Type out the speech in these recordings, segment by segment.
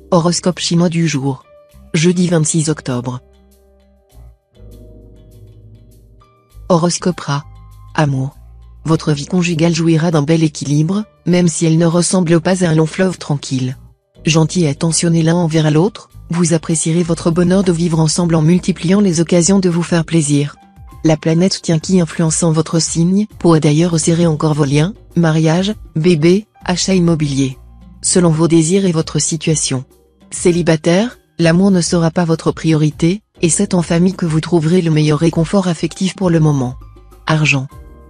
Horoscope chinois du jour. Jeudi 26 octobre. Horoscope Ra. Amour. Votre vie conjugale jouira d'un bel équilibre, même si elle ne ressemble pas à un long fleuve tranquille. Gentil et attentionné l'un envers l'autre, vous apprécierez votre bonheur de vivre ensemble en multipliant les occasions de vous faire plaisir. La planète Tianqi influençant votre signe pourrait d'ailleurs resserrer encore vos liens, mariage, bébé, achat immobilier. Selon vos désirs et votre situation. Célibataire, l'amour ne sera pas votre priorité, et c'est en famille que vous trouverez le meilleur réconfort affectif pour le moment. Argent.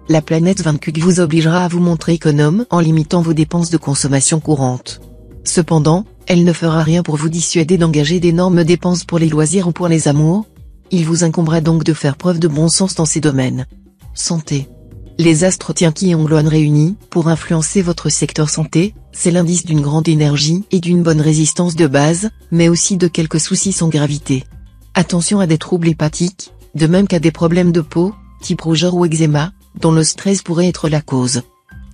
La planète Vankuk vous obligera à vous montrer économe en limitant vos dépenses de consommation courante. Cependant, elle ne fera rien pour vous dissuader d'engager d'énormes dépenses pour les loisirs ou pour les amours. Il vous incombera donc de faire preuve de bon sens dans ces domaines. Santé. Les astres Tianqi et Ongluan réunis pour influencer votre secteur santé, c'est l'indice d'une grande énergie et d'une bonne résistance de base, mais aussi de quelques soucis sans gravité. Attention à des troubles hépatiques, de même qu'à des problèmes de peau, type rougeur ou eczéma, dont le stress pourrait être la cause.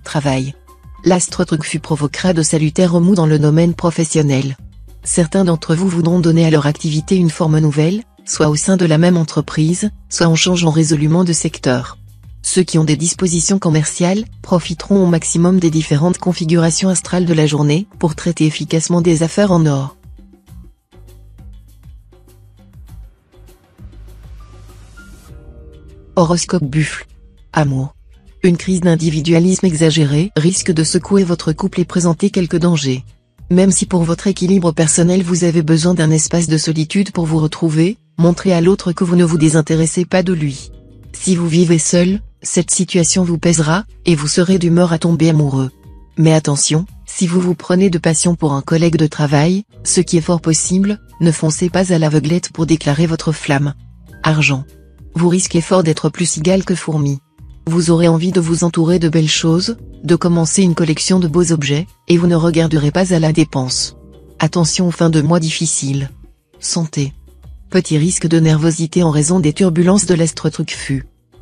Travail. L'astre Truc provoquera de salutaires remous dans le domaine professionnel. Certains d'entre vous voudront donner à leur activité une forme nouvelle, soit au sein de la même entreprise, soit en changeant résolument de secteur. Ceux qui ont des dispositions commerciales profiteront au maximum des différentes configurations astrales de la journée pour traiter efficacement des affaires en or. Horoscope Buffle. Amour. Une crise d'individualisme exagéré risque de secouer votre couple et présenter quelques dangers. Même si pour votre équilibre personnel vous avez besoin d'un espace de solitude pour vous retrouver, montrez à l'autre que vous ne vous désintéressez pas de lui. Si vous vivez seul, cette situation vous pèsera, et vous serez d'humeur à tomber amoureux. Mais attention, si vous vous prenez de passion pour un collègue de travail, ce qui est fort possible, ne foncez pas à l'aveuglette pour déclarer votre flamme. Argent. Vous risquez fort d'être plus cigale que fourmi. Vous aurez envie de vous entourer de belles choses, de commencer une collection de beaux objets, et vous ne regarderez pas à la dépense. Attention aux fins de mois difficiles. Santé. Petit risque de nervosité en raison des turbulences de l'astre Truc.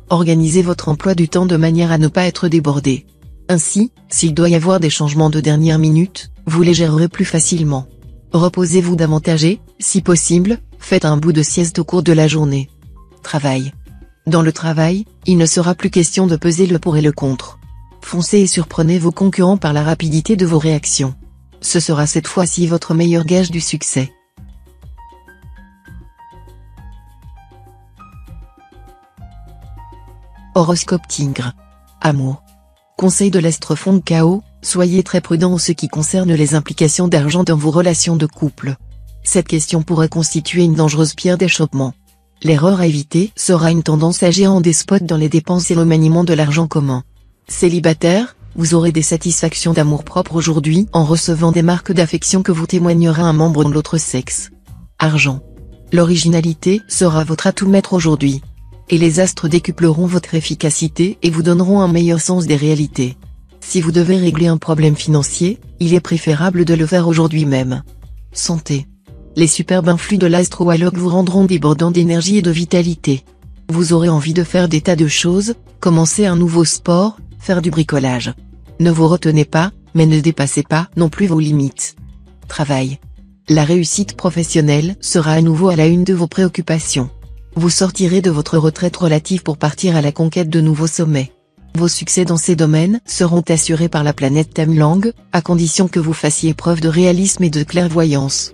Organisez votre emploi du temps de manière à ne pas être débordé. Ainsi, s'il doit y avoir des changements de dernière minute, vous les gérerez plus facilement. Reposez-vous davantage et, si possible, faites un bout de sieste au cours de la journée. Travail. Dans le travail, il ne sera plus question de peser le pour et le contre. Foncez et surprenez vos concurrents par la rapidité de vos réactions. Ce sera cette fois-ci votre meilleur gage du succès. Horoscope Tigre. Amour. Conseil de l'astre fond de chaos, soyez très prudent en ce qui concerne les implications d'argent dans vos relations de couple. Cette question pourrait constituer une dangereuse pierre d'achoppement. L'erreur à éviter sera une tendance à agir en despote dans les dépenses et le maniement de l'argent commun. Célibataire, vous aurez des satisfactions d'amour-propre aujourd'hui en recevant des marques d'affection que vous témoignera un membre de l'autre sexe. Argent. L'originalité sera votre atout maître aujourd'hui. Et les astres décupleront votre efficacité et vous donneront un meilleur sens des réalités. Si vous devez régler un problème financier, il est préférable de le faire aujourd'hui même. Santé. Les superbes influx de l'astre Walloc vous rendront débordant d'énergie et de vitalité. Vous aurez envie de faire des tas de choses, commencer un nouveau sport, faire du bricolage. Ne vous retenez pas, mais ne dépassez pas non plus vos limites. Travail. La réussite professionnelle sera à nouveau à la une de vos préoccupations. Vous sortirez de votre retraite relative pour partir à la conquête de nouveaux sommets. Vos succès dans ces domaines seront assurés par la planète Tamlang, à condition que vous fassiez preuve de réalisme et de clairvoyance.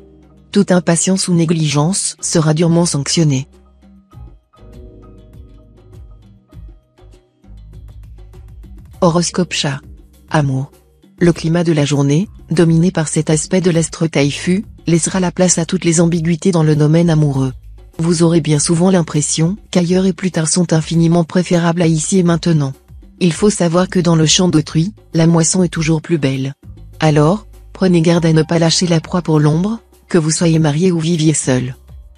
Toute impatience ou négligence sera durement sanctionnée. Horoscope Chat. Amour. Le climat de la journée, dominé par cet aspect de l'astre Taifu, laissera la place à toutes les ambiguïtés dans le domaine amoureux. Vous aurez bien souvent l'impression qu'ailleurs et plus tard sont infiniment préférables à ici et maintenant. Il faut savoir que dans le champ d'autrui, la moisson est toujours plus belle. Alors, prenez garde à ne pas lâcher la proie pour l'ombre, que vous soyez marié ou viviez seul.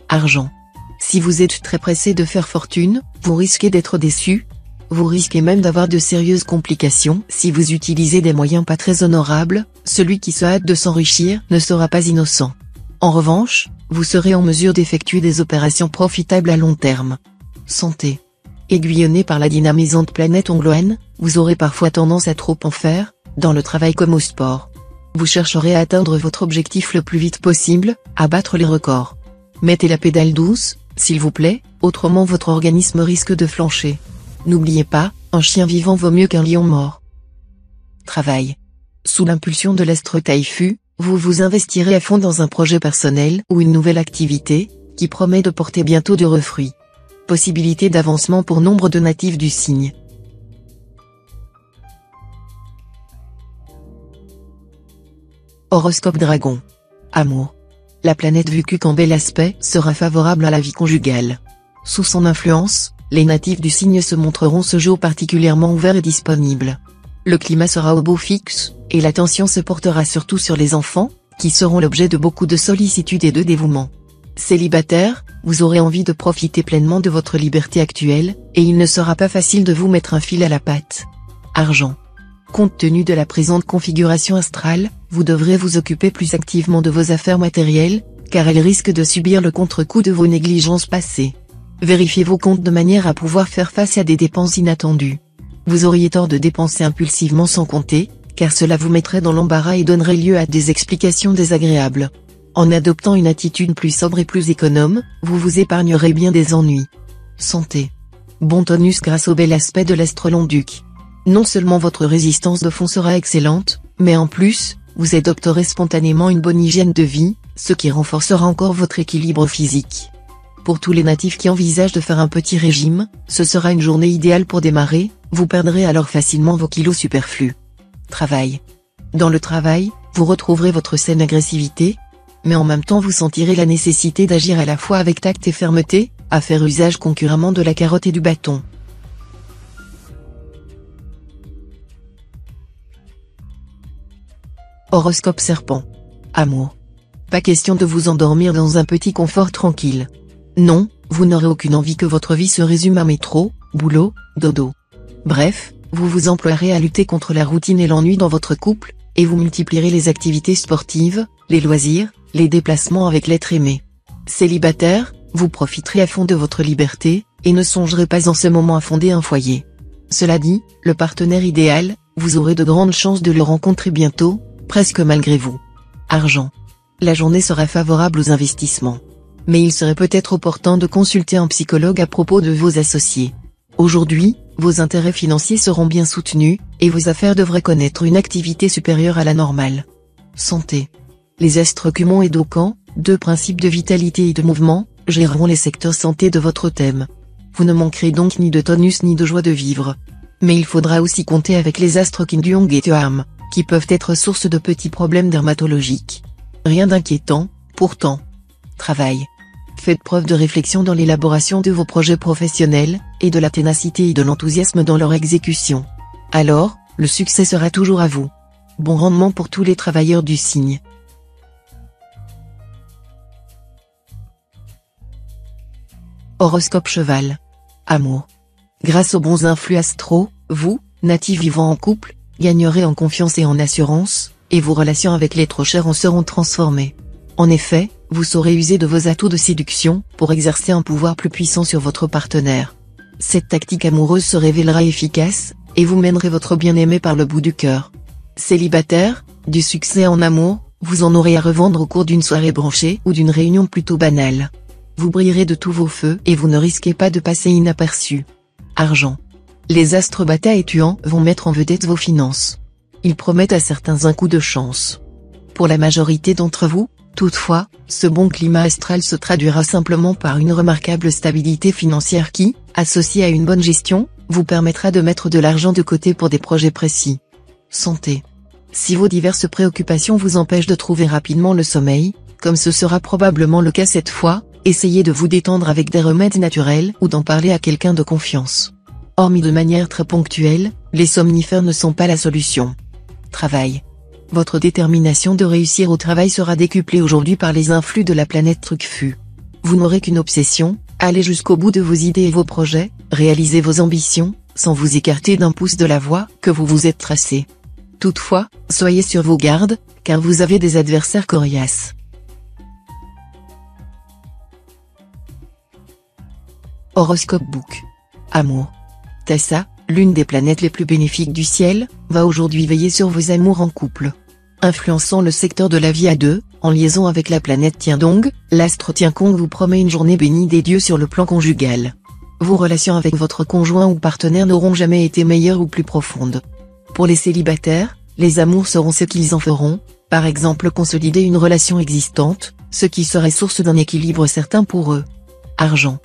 Argent. Si vous êtes très pressé de faire fortune, vous risquez d'être déçu. Vous risquez même d'avoir de sérieuses complications si vous utilisez des moyens pas très honorables. Celui qui se hâte de s'enrichir ne sera pas innocent. En revanche, vous serez en mesure d'effectuer des opérations profitables à long terme. Santé. Aiguillonné par la dynamisante planète Ongluan, vous aurez parfois tendance à trop en faire, dans le travail comme au sport. Vous chercherez à atteindre votre objectif le plus vite possible, à battre les records. Mettez la pédale douce, s'il vous plaît, autrement votre organisme risque de flancher. N'oubliez pas, un chien vivant vaut mieux qu'un lion mort. Travail. Sous l'impulsion de l'astre Taifu, vous vous investirez à fond dans un projet personnel ou une nouvelle activité, qui promet de porter bientôt de fruits. Possibilité d'avancement pour nombre de natifs du signe. Horoscope Dragon. Amour. La planète Vuku en bel aspect sera favorable à la vie conjugale. Sous son influence, les natifs du signe se montreront ce jour particulièrement ouverts et disponibles. Le climat sera au beau fixe, et l'attention se portera surtout sur les enfants, qui seront l'objet de beaucoup de sollicitude et de dévouement. Célibataire, vous aurez envie de profiter pleinement de votre liberté actuelle, et il ne sera pas facile de vous mettre un fil à la patte. Argent. Compte tenu de la présente configuration astrale, vous devrez vous occuper plus activement de vos affaires matérielles, car elles risquent de subir le contre-coup de vos négligences passées. Vérifiez vos comptes de manière à pouvoir faire face à des dépenses inattendues. Vous auriez tort de dépenser impulsivement sans compter, car cela vous mettrait dans l'embarras et donnerait lieu à des explications désagréables. En adoptant une attitude plus sobre et plus économe, vous vous épargnerez bien des ennuis. Santé. Bon tonus grâce au bel aspect de l'astro-Long-Duc. Non seulement votre résistance de fond sera excellente, mais en plus, vous adopterez spontanément une bonne hygiène de vie, ce qui renforcera encore votre équilibre physique. Pour tous les natifs qui envisagent de faire un petit régime, ce sera une journée idéale pour démarrer, vous perdrez alors facilement vos kilos superflus. Travail. Dans le travail, vous retrouverez votre saine agressivité, mais en même temps vous sentirez la nécessité d'agir à la fois avec tact et fermeté, à faire usage concurremment de la carotte et du bâton. Horoscope Serpent. Amour. Pas question de vous endormir dans un petit confort tranquille. Non, vous n'aurez aucune envie que votre vie se résume à métro, boulot, dodo. Bref, vous vous emploierez à lutter contre la routine et l'ennui dans votre couple, et vous multiplierez les activités sportives, les loisirs, les déplacements avec l'être aimé. Célibataire, vous profiterez à fond de votre liberté, et ne songerez pas en ce moment à fonder un foyer. Cela dit, le partenaire idéal, vous aurez de grandes chances de le rencontrer bientôt, presque malgré vous. Argent. La journée sera favorable aux investissements. Mais il serait peut-être opportun de consulter un psychologue à propos de vos associés. Aujourd'hui, vos intérêts financiers seront bien soutenus, et vos affaires devraient connaître une activité supérieure à la normale. Santé. Les astres Cumon et Docan, deux principes de vitalité et de mouvement, géreront les secteurs santé de votre thème. Vous ne manquerez donc ni de tonus ni de joie de vivre. Mais il faudra aussi compter avec les astres Kinduong et Tuam, qui peuvent être source de petits problèmes dermatologiques. Rien d'inquiétant, pourtant. Travail. Faites preuve de réflexion dans l'élaboration de vos projets professionnels, et de la ténacité et de l'enthousiasme dans leur exécution. Alors, le succès sera toujours à vous. Bon rendement pour tous les travailleurs du signe. Horoscope Cheval. Amour. Grâce aux bons influx astraux, vous, natifs vivant en couple, gagnerez en confiance et en assurance, et vos relations avec l'être cher en seront transformées. En effet, vous saurez user de vos atouts de séduction pour exercer un pouvoir plus puissant sur votre partenaire. Cette tactique amoureuse se révélera efficace, et vous mènerez votre bien-aimé par le bout du cœur. Célibataire, du succès en amour, vous en aurez à revendre au cours d'une soirée branchée ou d'une réunion plutôt banale. Vous brillerez de tous vos feux et vous ne risquez pas de passer inaperçu. Argent. Les astres Bata et Tuan vont mettre en vedette vos finances. Ils promettent à certains un coup de chance. Pour la majorité d'entre vous, toutefois, ce bon climat astral se traduira simplement par une remarquable stabilité financière qui, associée à une bonne gestion, vous permettra de mettre de l'argent de côté pour des projets précis. Santé. Si vos diverses préoccupations vous empêchent de trouver rapidement le sommeil, comme ce sera probablement le cas cette fois, essayez de vous détendre avec des remèdes naturels ou d'en parler à quelqu'un de confiance. Hormis de manière très ponctuelle, les somnifères ne sont pas la solution. Travail. Votre détermination de réussir au travail sera décuplée aujourd'hui par les influx de la planète Trucfu. Vous n'aurez qu'une obsession, allez jusqu'au bout de vos idées et vos projets, réalisez vos ambitions, sans vous écarter d'un pouce de la voie que vous vous êtes tracée. Toutefois, soyez sur vos gardes, car vous avez des adversaires coriaces. Horoscope Book. Amour. Tessa, l'une des planètes les plus bénéfiques du ciel, va aujourd'hui veiller sur vos amours en couple. Influençant le secteur de la vie à deux, en liaison avec la planète Tiandong, l'astre Tiankong vous promet une journée bénie des dieux sur le plan conjugal. Vos relations avec votre conjoint ou partenaire n'auront jamais été meilleures ou plus profondes. Pour les célibataires, les amours seront ce qu'ils en feront, par exemple consolider une relation existante, ce qui serait source d'un équilibre certain pour eux. Argent.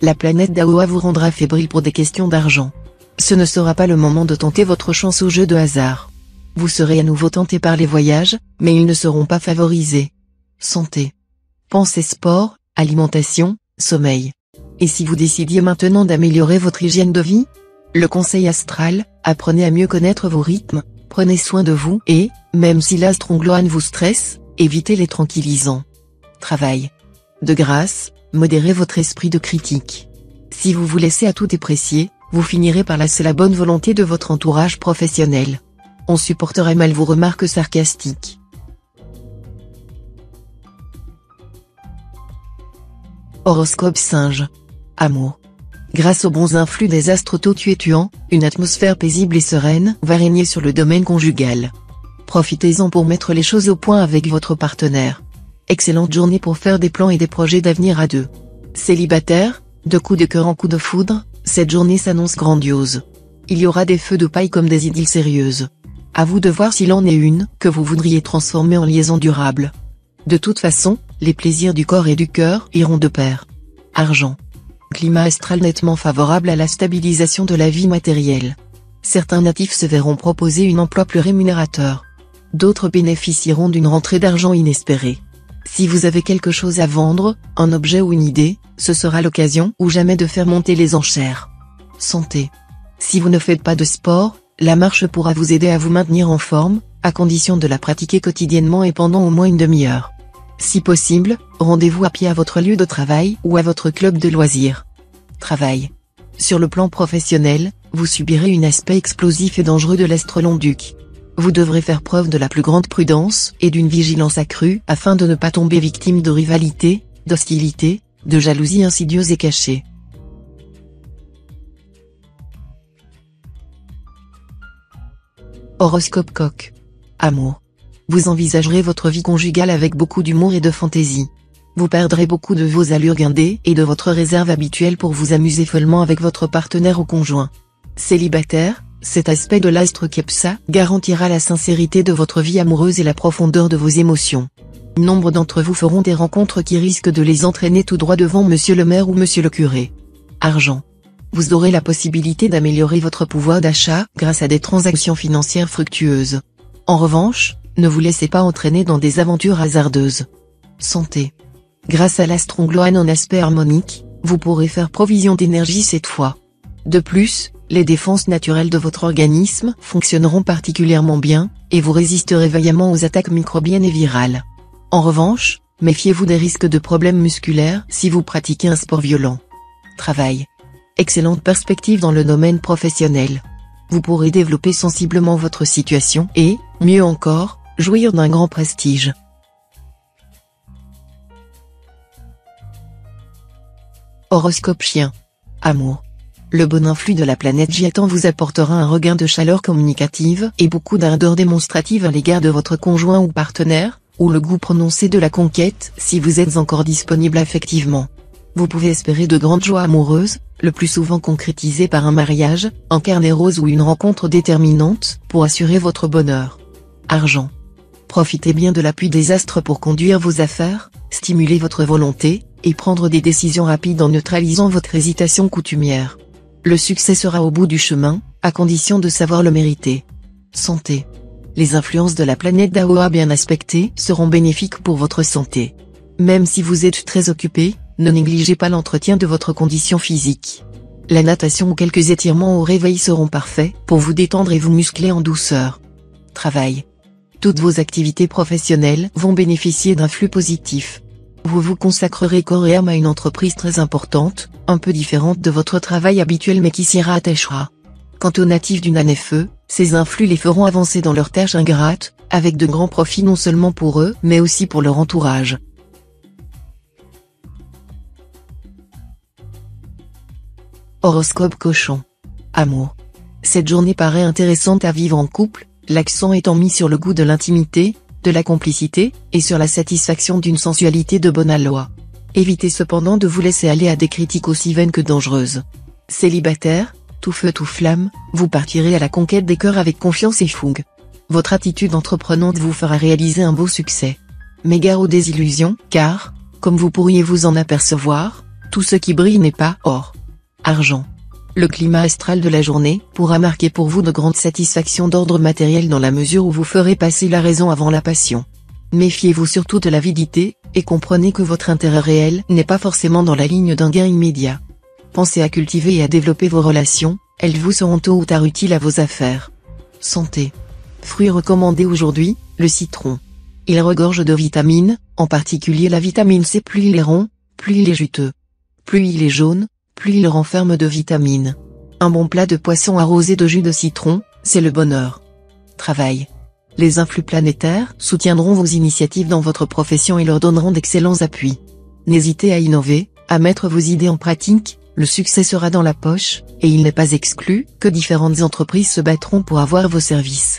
La planète Daoa vous rendra fébrile pour des questions d'argent. Ce ne sera pas le moment de tenter votre chance au jeu de hasard. Vous serez à nouveau tenté par les voyages, mais ils ne seront pas favorisés. Santé. Pensez sport, alimentation, sommeil. Et si vous décidiez maintenant d'améliorer votre hygiène de vie? Le conseil astral, apprenez à mieux connaître vos rythmes, prenez soin de vous et, même si l'astre Ongloan vous stresse, évitez les tranquillisants. Travail. De grâce, modérez votre esprit de critique. Si vous vous laissez à tout déprécier, vous finirez par lasser la bonne volonté de votre entourage professionnel. On supporterait mal vos remarques sarcastiques. Horoscope Singe. Amour. Grâce aux bons influx des astres Tao-Tuan, une atmosphère paisible et sereine va régner sur le domaine conjugal. Profitez-en pour mettre les choses au point avec votre partenaire. Excellente journée pour faire des plans et des projets d'avenir à deux. Célibataire, de coup de cœur en coup de foudre, cette journée s'annonce grandiose. Il y aura des feux de paille comme des idylles sérieuses. À vous de voir s'il en est une que vous voudriez transformer en liaison durable. De toute façon, les plaisirs du corps et du cœur iront de pair. Argent. Climat astral nettement favorable à la stabilisation de la vie matérielle. Certains natifs se verront proposer un emploi plus rémunérateur. D'autres bénéficieront d'une rentrée d'argent inespérée. Si vous avez quelque chose à vendre, un objet ou une idée, ce sera l'occasion ou jamais de faire monter les enchères. Santé. Si vous ne faites pas de sport, la marche pourra vous aider à vous maintenir en forme, à condition de la pratiquer quotidiennement et pendant au moins une demi-heure. Si possible, rendez-vous à pied à votre lieu de travail ou à votre club de loisirs. Travail. Sur le plan professionnel, vous subirez un aspect explosif et dangereux de l'astre Long-Duc. Vous devrez faire preuve de la plus grande prudence et d'une vigilance accrue afin de ne pas tomber victime de rivalité, d'hostilité, de jalousie insidieuse et cachée. Horoscope Coq. Amour. Vous envisagerez votre vie conjugale avec beaucoup d'humour et de fantaisie. Vous perdrez beaucoup de vos allures guindées et de votre réserve habituelle pour vous amuser follement avec votre partenaire ou conjoint. Célibataire, cet aspect de l'astre Kepsa garantira la sincérité de votre vie amoureuse et la profondeur de vos émotions. Nombre d'entre vous feront des rencontres qui risquent de les entraîner tout droit devant monsieur le maire ou monsieur le curé. Argent. Vous aurez la possibilité d'améliorer votre pouvoir d'achat grâce à des transactions financières fructueuses. En revanche, ne vous laissez pas entraîner dans des aventures hasardeuses. Santé. Grâce à l'astre Ongloan en aspect harmonique, vous pourrez faire provision d'énergie cette fois. De plus, les défenses naturelles de votre organisme fonctionneront particulièrement bien, et vous résisterez vaillamment aux attaques microbiennes et virales. En revanche, méfiez-vous des risques de problèmes musculaires si vous pratiquez un sport violent. Travail. Excellente perspective dans le domaine professionnel. Vous pourrez développer sensiblement votre situation et, mieux encore, jouir d'un grand prestige. Horoscope Chien. Amour. Le bon influx de la planète Jiatan vous apportera un regain de chaleur communicative et beaucoup d'ardeur démonstrative à l'égard de votre conjoint ou partenaire, ou le goût prononcé de la conquête si vous êtes encore disponible affectivement. Vous pouvez espérer de grandes joies amoureuses, le plus souvent concrétisées par un mariage, un carnet rose ou une rencontre déterminante, pour assurer votre bonheur. Argent. Profitez bien de l'appui des astres pour conduire vos affaires, stimuler votre volonté, et prendre des décisions rapides en neutralisant votre hésitation coutumière. Le succès sera au bout du chemin, à condition de savoir le mériter. Santé. Les influences de la planète Daoa bien aspectées seront bénéfiques pour votre santé. Même si vous êtes très occupé, ne négligez pas l'entretien de votre condition physique. La natation ou quelques étirements au réveil seront parfaits pour vous détendre et vous muscler en douceur. Travail. Toutes vos activités professionnelles vont bénéficier d'un flux positif. Vous vous consacrerez corps et âme à une entreprise très importante, un peu différente de votre travail habituel mais qui s'y rattachera. Quant aux natifs du Nanefeu, ces influx les feront avancer dans leurs tâches ingrates, avec de grands profits non seulement pour eux mais aussi pour leur entourage. Horoscope Cochon. Amour. Cette journée paraît intéressante à vivre en couple, l'accent étant mis sur le goût de l'intimité, de la complicité, et sur la satisfaction d'une sensualité de bon aloi. Évitez cependant de vous laisser aller à des critiques aussi vaines que dangereuses. Célibataire, tout feu tout flamme, vous partirez à la conquête des cœurs avec confiance et fougue. Votre attitude entreprenante vous fera réaliser un beau succès. Mais gare aux désillusions, car, comme vous pourriez vous en apercevoir, tout ce qui brille n'est pas or. Argent. Le climat astral de la journée pourra marquer pour vous de grandes satisfactions d'ordre matériel dans la mesure où vous ferez passer la raison avant la passion. Méfiez-vous surtout de l'avidité, et comprenez que votre intérêt réel n'est pas forcément dans la ligne d'un gain immédiat. Pensez à cultiver et à développer vos relations, elles vous seront tôt ou tard utiles à vos affaires. Santé. Fruit recommandé aujourd'hui, le citron. Il regorge de vitamines, en particulier la vitamine C. Plus il est rond, plus il est juteux. Plus il est jaune, plus il renferme de vitamines. Un bon plat de poisson arrosé de jus de citron, c'est le bonheur. Travail. Les influx planétaires soutiendront vos initiatives dans votre profession et leur donneront d'excellents appuis. N'hésitez à innover, à mettre vos idées en pratique, le succès sera dans la poche, et il n'est pas exclu que différentes entreprises se battront pour avoir vos services.